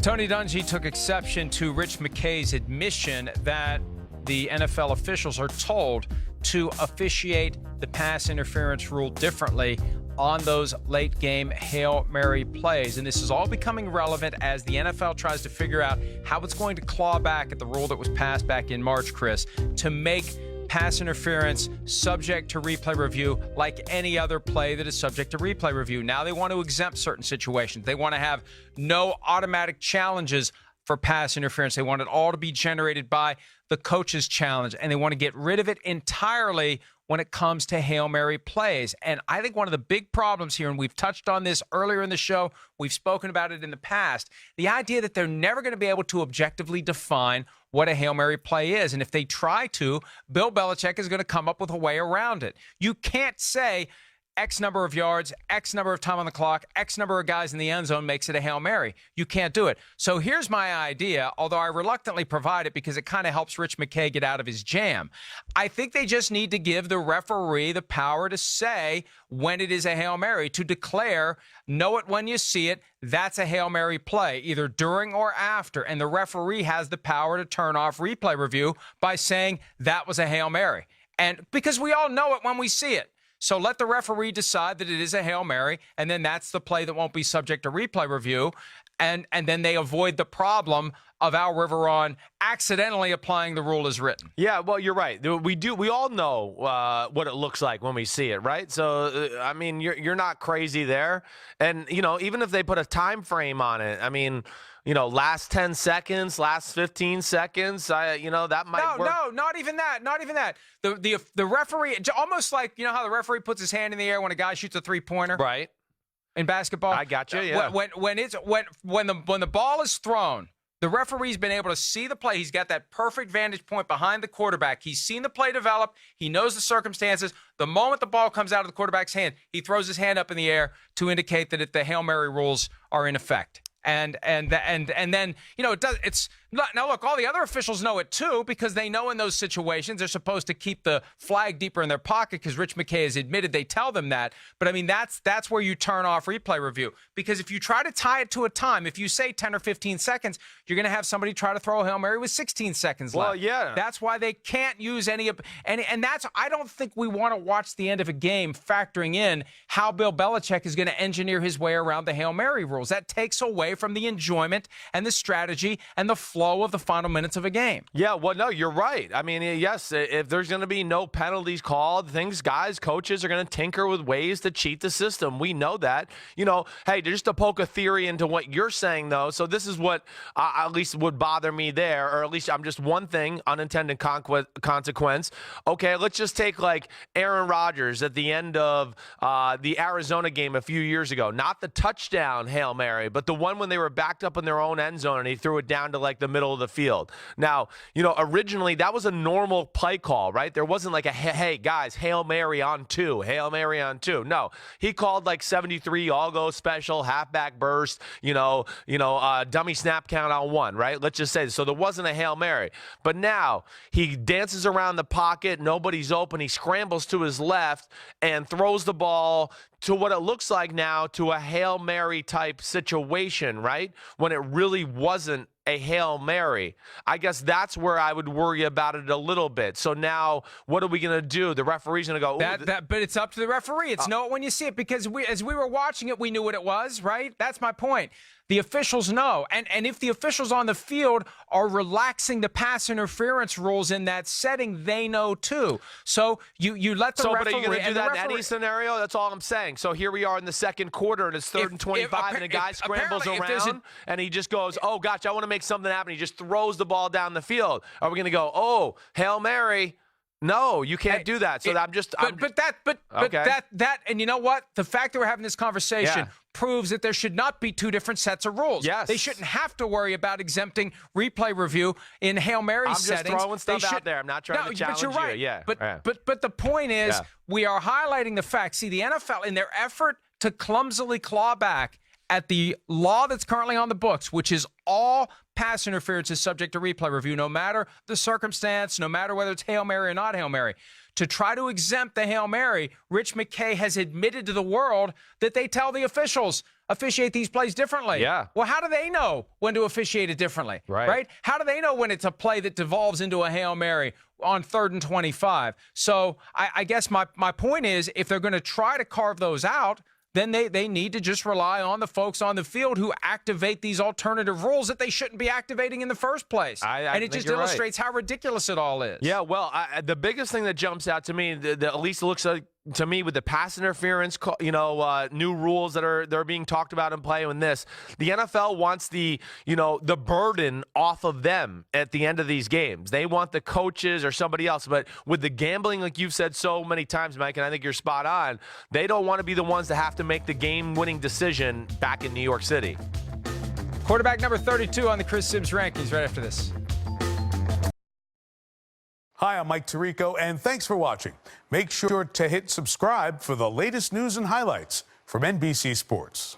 Tony Dungy took exception to Rich McKay's admission that the NFL officials are told to officiate the pass interference rule differently on those late game Hail Mary plays. And this is all becoming relevant as the NFL tries to figure out how it's going to claw back at the rule that was passed back in March, Chris, to make pass interference subject to replay review like any other play that is subject to replay review. Now they want to exempt certain situations. They want to have no automatic challenges for pass interference. They want it all to be generated by the coach's challenge, and they want to get rid of it entirely when it comes to Hail Mary plays. And I think one of the big problems here, and we've touched on this earlier in the show, we've spoken about it in the past, the idea that they're never going to be able to objectively define what a Hail Mary play is. And if they try to, Bill Belichick is going to come up with a way around it. You can't say X number of yards, X number of time on the clock, X number of guys in the end zone makes it a Hail Mary. You can't do it. So here's my idea, although I reluctantly provide it because it kind of helps Rich McKay get out of his jam. I think they just need to give the referee the power to say when it is a Hail Mary, to declare, know it when you see it, that's a Hail Mary play, either during or after. And the referee has the power to turn off replay review by saying that was a Hail Mary. And because we all know it when we see it. So let the referee decide that it is a Hail Mary, and then that's the play that won't be subject to replay review. And then they avoid the problem of Al Riveron accidentally applying the rule as written. Yeah, well, you're right. We all know what it looks like when we see it, right? So, I mean, you're not crazy there. And, you know, even if they put a time frame on it, I mean, you know, last 10 seconds, last 15 seconds, that might work. No, not even that. Not even that. The referee, almost like, you know how the referee puts his hand in the air when a guy shoots a three-pointer? Right. In basketball? I got you, yeah. When the ball is thrown, the referee's been able to see the play. He's got that perfect vantage point behind the quarterback. He's seen the play develop. He knows the circumstances. The moment the ball comes out of the quarterback's hand, he throws his hand up in the air to indicate that the Hail Mary rules are in effect. And then, you know, it's not, now look, all the other officials know it too, because they know in those situations they're supposed to keep the flag deeper in their pocket, because Rich McKay has admitted they tell them that. But I mean, that's where you turn off replay review, because if you try to tie it to a time, if you say 10 or 15 seconds, you're going to have somebody try to throw a Hail Mary with 16 seconds left. Well, yeah. That's why they can't use any, and that's, I don't think we want to watch the end of a game factoring in how Bill Belichick is going to engineer his way around the Hail Mary rules. That takes away from the enjoyment and the strategy and the flow of the final minutes of a game. Yeah, well, no, you're right. I mean, yes, if there's going to be no penalties called, coaches are going to tinker with ways to cheat the system. We know that. You know, hey, just to poke a theory into what you're saying, though, so this is what at least would bother me there, or at least I'm just one thing, unintended consequence. Okay, let's just take like Aaron Rodgers at the end of the Arizona game a few years ago. Not the touchdown Hail Mary, but the one when they were backed up in their own end zone and he threw it down to like the middle of the field. Now, you know, originally that was a normal play call, right? There wasn't like a, hey, guys, Hail Mary on two, Hail Mary on two. No, he called like 73, all go special, halfback burst, dummy snap count on one, right? Let's just say this. So there wasn't a Hail Mary. But now he dances around the pocket, nobody's open, he scrambles to his left and throws the ball to what it looks like now to a Hail Mary type situation, right? When it really wasn't a Hail Mary. I guess that's where I would worry about it a little bit. So now what are we going to do? The referee's going to go, but it's up to the referee. It's know it when you see it, because as we were watching it, we knew what it was, right? That's my point. The officials know. And if the officials on the field are relaxing the pass interference rules in that setting, they know too. So you let the referee. But are you going to do that in any scenario? That's all I'm saying. So here we are in the second quarter, and it's third and 25, and a guy scrambles around, and he just goes, oh, gosh, I want to make something happen. He just throws the ball down the field. Are we going to go, oh, Hail Mary? No, you can't do that. So and you know what? The fact that we're having this conversation proves that there should not be two different sets of rules. Yes. They shouldn't have to worry about exempting replay review in Hail Mary settings. I'm just throwing stuff out there. I'm not trying to challenge but you're right. you. Yeah. But the point is, we are highlighting the fact. See, the NFL, in their effort to clumsily claw back at the law that's currently on the books, which is all pass interference is subject to replay review, no matter the circumstance, no matter whether it's Hail Mary or not Hail Mary. To try to exempt the Hail Mary, Rich McKay has admitted to the world that they tell the officials, officiate these plays differently. Yeah. Well, how do they know when to officiate it differently? Right? How do they know when it's a play that devolves into a Hail Mary on 3rd and 25? So I guess my point is, if they're going to try to carve those out, then they need to just rely on the folks on the field who activate these alternative rules that they shouldn't be activating in the first place. And it just illustrates how ridiculous it all is. Yeah, well, the biggest thing that jumps out to me, at least it looks like to me with the pass interference, new rules that are being talked about in play in this, the NFL wants the burden off of them at the end of these games. They want the coaches or somebody else. But with the gambling, like you've said so many times, Mike, and I think you're spot on, they don't want to be the ones that have to make the game-winning decision back in New York City. Quarterback number 32 on the Chris Simms rankings right after this. Hi, I'm Mike Tirico, and thanks for watching. Make sure to hit subscribe for the latest news and highlights from NBC Sports.